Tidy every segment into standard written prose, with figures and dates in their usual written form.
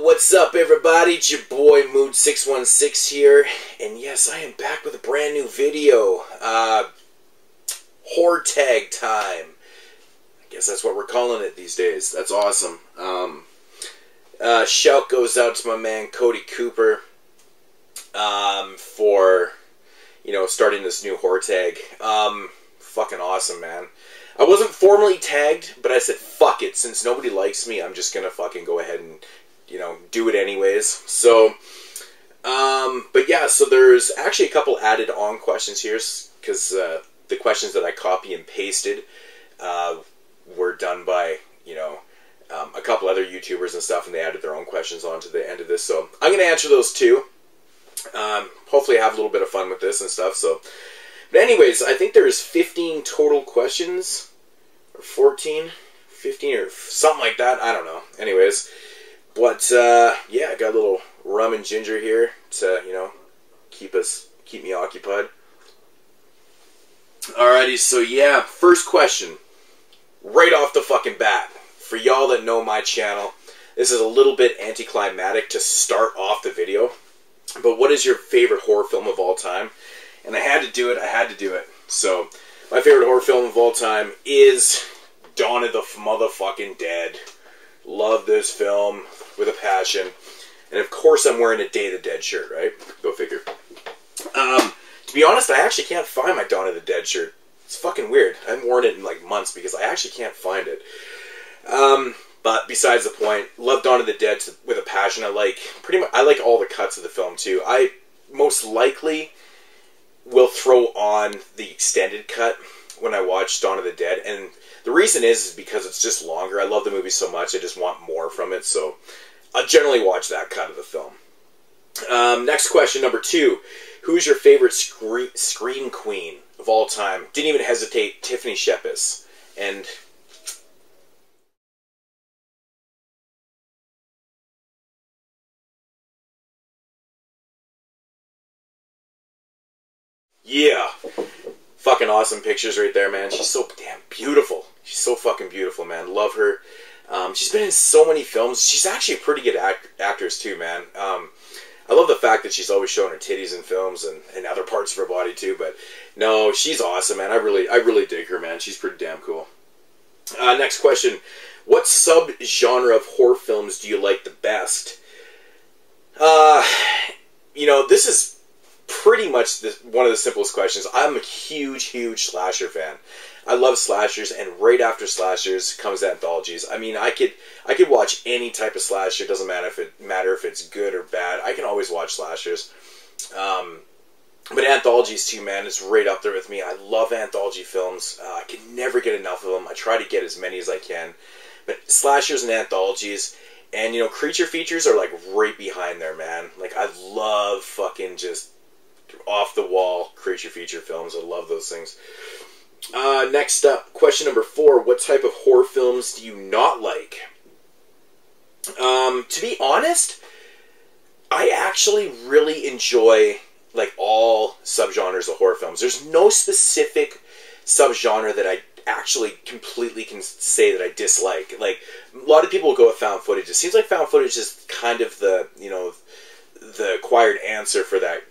What's up, everybody? It's your boy Mood616 here, and yes, I am back with a brand new video. Horror tag time. I guess that's what we're calling it these days. That's awesome. Shout goes out to my man Cody Cooper for, starting this new horror tag. Fucking awesome, man. I wasn't formally tagged, but I said, fuck it. Since nobody likes me, I'm just gonna fucking go ahead and, do it anyways. So, but yeah, so there's actually a couple added on questions here, because the questions that I copy and pasted were done by, a couple other YouTubers and stuff, and they added their own questions onto the end of this. So I'm gonna answer those too. Hopefully have a little bit of fun with this and stuff, so... But anyways, I think there's 15 total questions, or 14, 15, or something like that. I don't know. Anyways, but yeah, I got a little rum and ginger here to keep me occupied. Alrighty, so yeah, first question, right off the fucking bat. For y'all that know my channel, this is a little bit anticlimactic to start off the video. But what is your favorite horror film of all time? And I had to do it, So, my favorite horror film of all time is Dawn of the Motherfucking Dead. Love this film with a passion. And of course I'm wearing a Day of the Dead shirt, right? Go figure. To be honest, I actually can't find my Dawn of the Dead shirt. It's fucking weird. I haven't worn it in like months because I actually can't find it. But besides the point, love Dawn of the Dead with a passion. I like all the cuts of the film too. I most likely will throw on the extended cut when I watch Dawn of the Dead, and the reason is because it's just longer. I love the movie so much, I just want more from it, so I'll generally watch that cut of the film. Next question, number 2. Who's your favorite scream queen of all time? Didn't even hesitate, Tiffany Shepis. And... yeah, fucking awesome pictures right there, man. She's so damn beautiful. She's so fucking beautiful, man. Love her. She's been in so many films. She's actually a pretty good actress too, man. I love the fact that she's always showing her titties in films and other parts of her body too. But no, she's awesome, man. I really dig her, man. She's pretty damn cool. Next question: what subgenre of horror films do you like the best? This is pretty much one of the simplest questions. I'm a huge slasher fan. I love slashers, and right after slashers comes anthologies. I mean, I could watch any type of slasher. It doesn't matter if it's good or bad. I can always watch slashers. But anthologies too, man, it's right up there with me. I love anthology films. I can never get enough of them. I try to get as many as I can. But slashers and anthologies, and creature features are like right behind there, man. Like, I love fucking just off the wall creature feature films. I love those things. Next up, question number 4. What type of horror films do you not like? To be honest, I actually really enjoy like all subgenres of horror films. There's no specific subgenre that I actually completely can say that I dislike. Like, a lot of people will go with found footage. It seems like found footage is kind of the the acquired answer for that,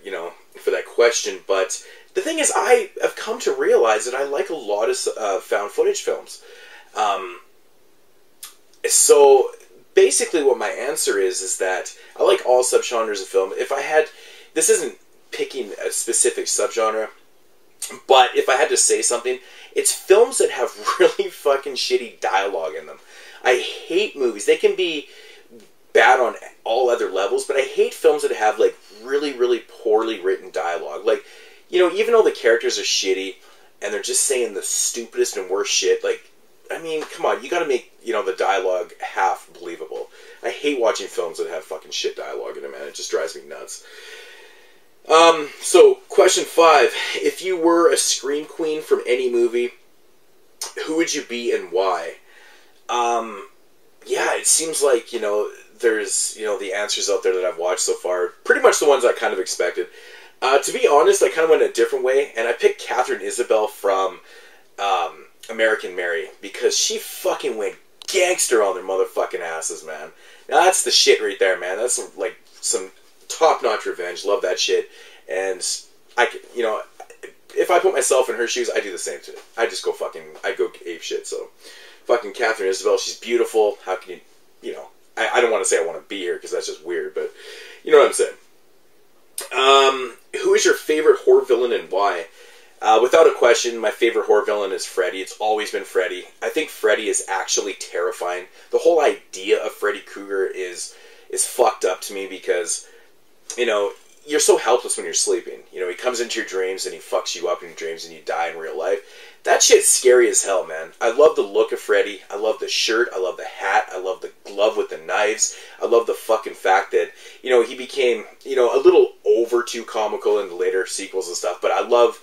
for that question. But the thing is, I have come to realize that I like a lot of found footage films. So basically what my answer is that I like all subgenres of film. If I had, this isn't picking a specific subgenre, but if I had to say something, it's films that have really fucking shitty dialogue in them. I hate movies. They can be bad on all other levels, but I hate films that have like really poorly written dialogue. Like, even though the characters are shitty and they're just saying the stupidest and worst shit, like, I mean, come on, you gotta make, the dialogue half believable. I hate watching films that have fucking shit dialogue in them, man. It just drives me nuts. So, question 5. If you were a scream queen from any movie, who would you be and why? Yeah, it seems like, there's, the answers out there that I've watched so far. Pretty much the ones I kind of expected. To be honest, I kind of went a different way, and I picked Catherine Isabelle from American Mary, because she fucking went gangster on their motherfucking asses, man. That's the shit right there, man. That's some top-notch revenge. Love that shit. And if I put myself in her shoes, I do the same shit. I just go I go ape shit. So, fucking Catherine Isabel, she's beautiful. How can you, I don't want to say I want to be her because that's just weird, but you know what I'm saying. Who is your favorite horror villain and why? Without a question, my favorite horror villain is Freddy. It's always been Freddy. I think Freddy is actually terrifying. The whole idea of Freddy Krueger is fucked up to me because, you're so helpless when you're sleeping. He comes into your dreams and he fucks you up in your dreams and you die in real life. That shit's scary as hell, man. I love the look of Freddy. I love the shirt. I love the hat. I love the glove with the knives. I love the fucking fact that, he became, a little over too comical in the later sequels and stuff. But I love,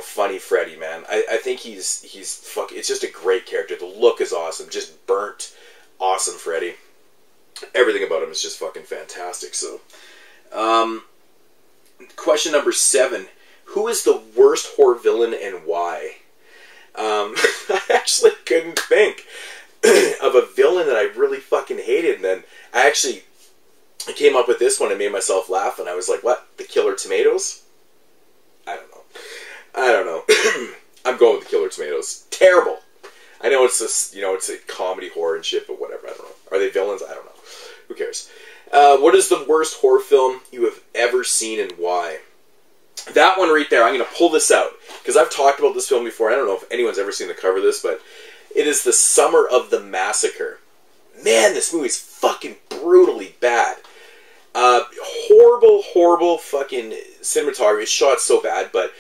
funny Freddy, man. I think he's it's just a great character. The look is awesome. Just burnt, awesome Freddy. Everything about him is just fucking fantastic. So, question number 7. Who is the worst horror villain and why? I actually couldn't think of a villain that I really fucking hated. And then I came up with this one and made myself laugh. And I was like, what? The Killer Tomatoes? I don't know. I'm going with the Killer Tomatoes. Terrible. I know it's just, it's a comedy horror and shit, but whatever. I don't know. Are they villains? I don't know. Who cares? What is the worst horror film you have ever seen and why? That one right there, I'm going to pull this out, because I've talked about this film before. I don't know if anyone's ever seen the cover of this, but it is The Summer of the Massacre. Man, this movie's fucking brutally bad. Horrible fucking cinematography. It's shot so bad, but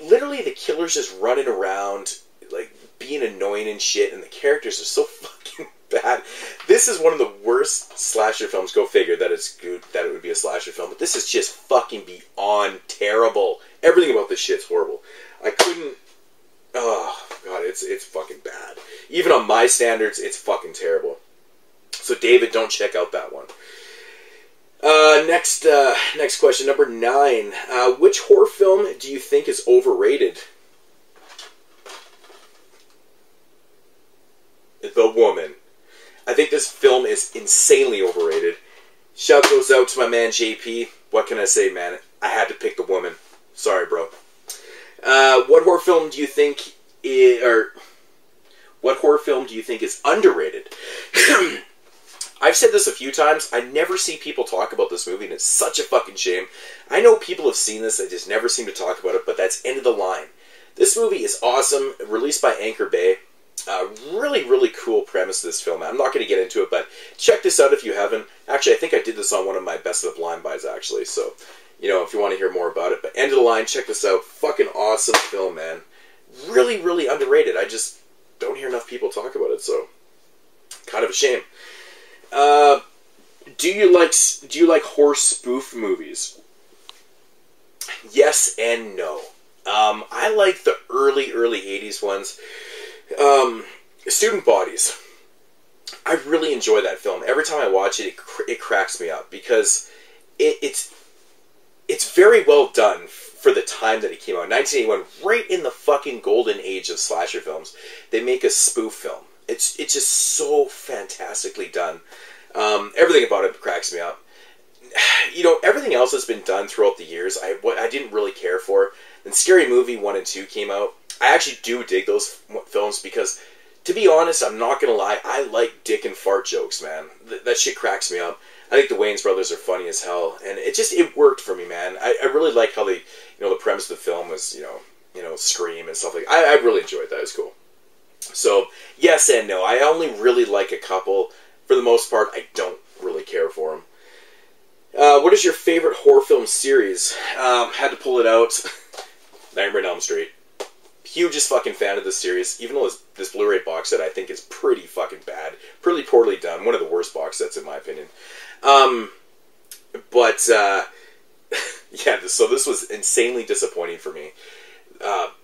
literally the killer's just running around, being annoying and shit, and the characters are so fucking bad. This is one of the worst slasher films. Go figure that it's good that it would be a slasher film, but this is just fucking beyond terrible. Everything about this shit's horrible. I couldn't. Oh god, it's fucking bad. Even on my standards, it's fucking terrible. So David, don't check out that one. Next question, number 9. Which horror film do you think is overrated? The Woman. I think this film is insanely overrated. Shout goes out to my man JP. What can I say, man? I had to pick The Woman. Sorry, bro. What horror film do you think what horror film do you think is underrated? I've said this a few times. I never see people talk about this movie, and it's such a fucking shame. I know people have seen this, they just never seem to talk about it, but that's end of the line. This movie is awesome, released by Anchor Bay. Really, really cool premise of this film. I'm not going to get into it, but check this out if you haven't. Actually, I think I did this on one of my Best of the Blind Buys, actually, so, if you want to hear more about it. But end of the line, check this out. Fucking awesome film, man. Really, really underrated. I just don't hear enough people talk about it, so kind of a shame. Do you like horror spoof movies? Yes and no. I like the early 80s ones. Student Bodies. I really enjoy that film. Every time I watch it, it cracks me up because it's very well done for the time that it came out. 1981, right in the fucking golden age of slasher films. They make a spoof film. It's just so fantastically done. Everything about it cracks me up. Everything else that's been done throughout the years, I didn't really care for. Then Scary Movie 1 and 2 came out. I actually do dig those films because, to be honest, I'm not going to lie, I like dick and fart jokes, man. That shit cracks me up. I think the Wayans brothers are funny as hell, and it worked for me, man. I really like how they, the premise of the film was, Scream and stuff like that. I really enjoyed that. It was cool. So, yes and no. I only really like a couple. For the most part, I don't really care for them. What is your favorite horror film series? Had to pull it out. Nightmare on Elm Street. Hugest fucking fan of this series, even though this Blu-ray box set I think is pretty fucking bad. Pretty poorly done. One of the worst box sets in my opinion. Yeah, so this was insanely disappointing for me.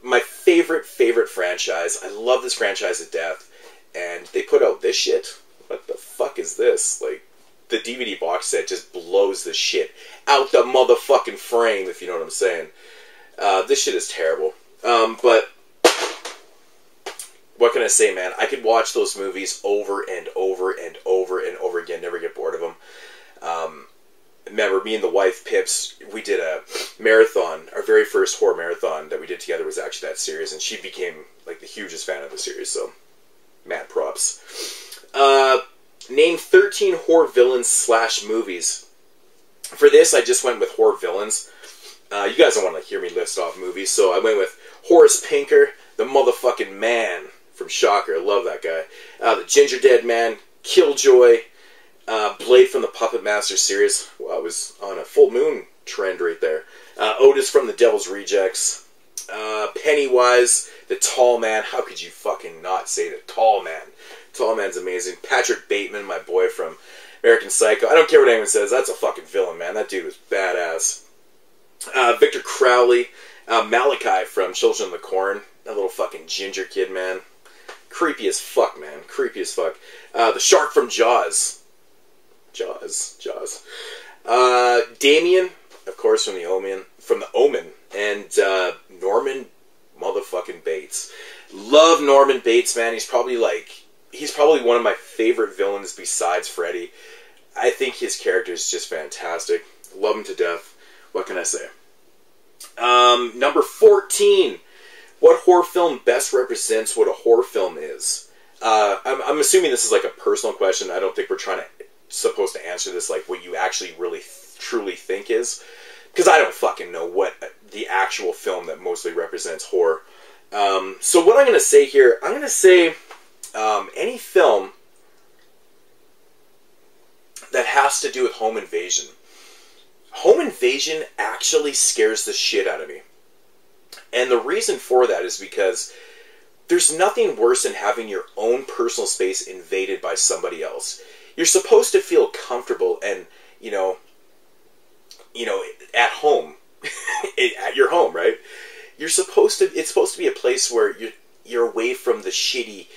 My favorite franchise. I love this franchise to death. And they put out this shit. What the fuck is this? The DVD box set just blows the shit out the motherfucking frame, if you know what I'm saying. This shit is terrible. But what can I say, man? I could watch those movies over and over and over and over again, never get bored of them. remember me and the wife, Pips, we did a marathon. Our very first horror marathon that we did together was actually that series, and she became like the hugest fan of the series, so mad props. Name 13 horror villains / movies. For this, I just went with horror villains. You guys don't want to hear me list off movies, so I went with Horace Pinker, the motherfucking man from Shocker. I love that guy. The Ginger Dead Man, Killjoy, Blade from the Puppet Master series. Well, I was on a full moon trend right there. Otis from the Devil's Rejects. Pennywise, the Tall Man. How could you fucking not say the Tall Man? Tall Man's amazing. Patrick Bateman, my boy from American Psycho. I don't care what anyone says. That's a fucking villain, man. That dude was badass. Victor Crowley. Malachi from Children of the Corn. That little fucking ginger kid, man. Creepy as fuck, man. Creepy as fuck. The shark from Jaws. Jaws. Damien, of course, from the Omen. And Norman motherfucking Bates. Love Norman Bates, man. He's probably one of my favorite villains besides Freddy. I think his character is just fantastic. Love him to death. What can I say? Number 14. What horror film best represents what a horror film is? I'm assuming this is like a personal question. I don't think we're supposed to answer this like what you actually really truly think is. Because I don't fucking know what the actual film that mostly represents horror. So what I'm going to say here, I'm going to say any film that has to do with home invasion. Home invasion actually scares the shit out of me. And the reason for that is because there's nothing worse than having your own personal space invaded by somebody else. You're supposed to feel comfortable and, at home. At your home, right? It's supposed to be a place where you're away from the shitty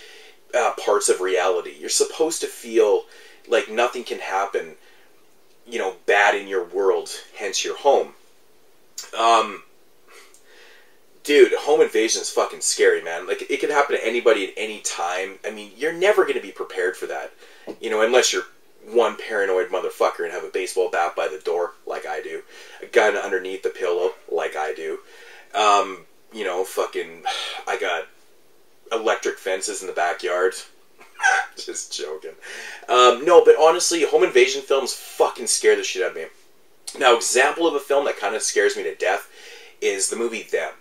parts of reality. You're supposed to feel like nothing can happen, bad in your world, hence your home. Dude, home invasion is fucking scary, man. Like, it could happen to anybody at any time. I mean, you're never going to be prepared for that. Unless you're one paranoid motherfucker and have a baseball bat by the door, like I do. A gun underneath the pillow, like I do. I got electric fences in the backyard. Just joking. No, but honestly, home invasion films fucking scare the shit out of me. Now, example of a film that kind of scares me to death is the movie Them.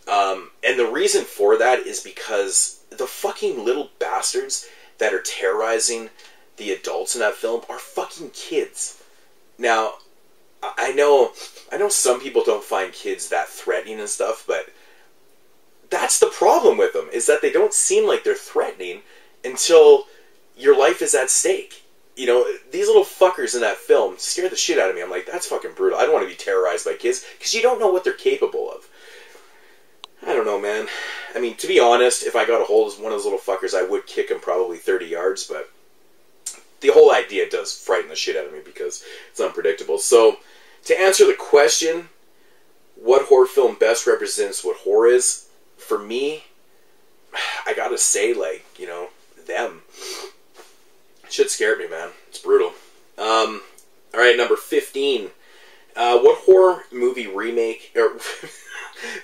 And the reason for that is because the fucking little bastards that are terrorizing the adults in that film are fucking kids. Now, I know some people don't find kids that threatening and stuff, but that's the problem with them, is that they don't seem like they're threatening until your life is at stake. These little fuckers in that film scare the shit out of me. I'm like, that's fucking brutal. I don't want to be terrorized by kids, because you don't know what they're capable of. I don't know, man. I mean, to be honest, if I got a hold of one of those little fuckers, I would kick him probably 30 yards, but the whole idea does frighten the shit out of me because it's unpredictable. So, to answer the question, what horror film best represents what horror is, for me, I gotta say, Them. Shit scared me, man. It's brutal. Alright, number 15. What horror movie remake, or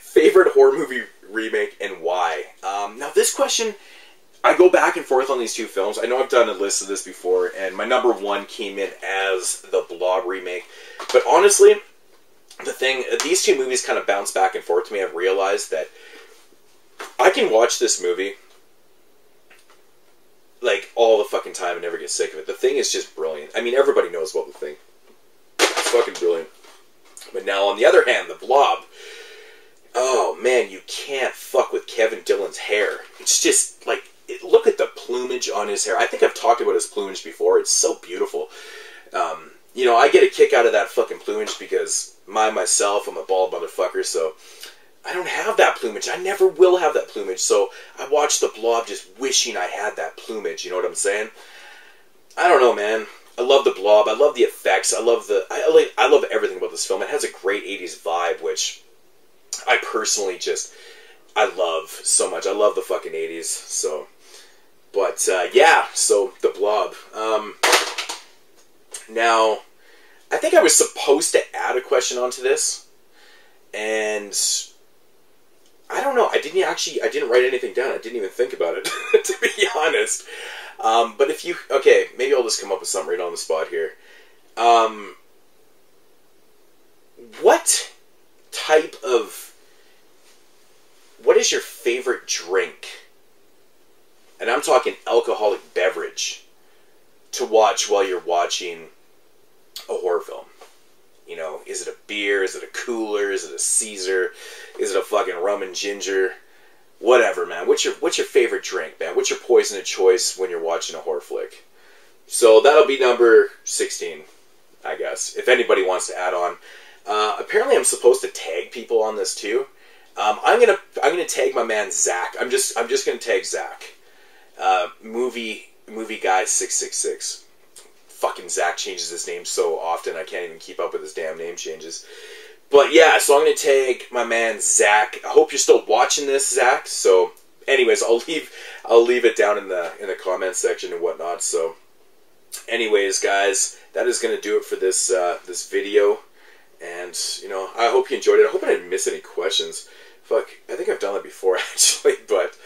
favorite horror movie remake, and why? Now, this question, I go back and forth on these two films. I know I've done a list of this before, and my number one came in as the Blob remake. But honestly, these two movies kind of bounce back and forth to me. I've realized that I can watch this movie all the fucking time and never get sick of it. The Thing is just brilliant. I mean, everybody knows about The Thing. It's fucking brilliant. But now, on the other hand, the Blob. Oh, man, you can't fuck with Kevin Dillon's hair. It's just, look at the plumage on his hair. I think I've talked about his plumage before. It's so beautiful. I get a kick out of that fucking plumage because myself, I'm a bald motherfucker, so I don't have that plumage. I never will have that plumage, so I watch the Blob just wishing I had that plumage, you know what I'm saying? I don't know, man. I love the Blob. I love the effects. I love everything about this film. It has a great 80s vibe, which I personally I love so much. I love the fucking 80s, so. But, yeah, so the Blob. Now, I think I was supposed to add a question onto this, and I don't know. I didn't write anything down. I didn't even think about it, to be honest. But if you, okay, maybe I'll just come up with something right on the spot here. What is your favorite drink? And I'm talking alcoholic beverage to watch while you're watching a horror film. You know, is it a beer? Is it a cooler? Is it a Caesar? Is it a fucking rum and ginger? Whatever, man. What's your favorite drink, man? What's your poison of choice when you're watching a horror flick? So that'll be number 16, I guess, if anybody wants to add on. Apparently I'm supposed to tag people on this too. I'm gonna tag my man Zach. I'm just gonna tag Zach. Movie guy 666. Fucking Zach changes his name so often I can't even keep up with his damn name changes. But yeah, so I'm gonna tag my man Zach. I hope you're still watching this, Zach. So, anyways, I'll leave it down in the comment section and whatnot. So, anyways, guys, that is gonna do it for this this video. And you know, I hope you enjoyed it. I hope I didn't miss any questions. Fuck, I think I've done that before actually. But,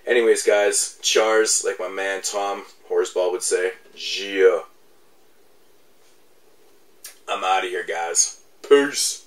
anyways, guys, chars, like my man Tom Horsball would say. Yeah. I'm out of here, guys. Peace.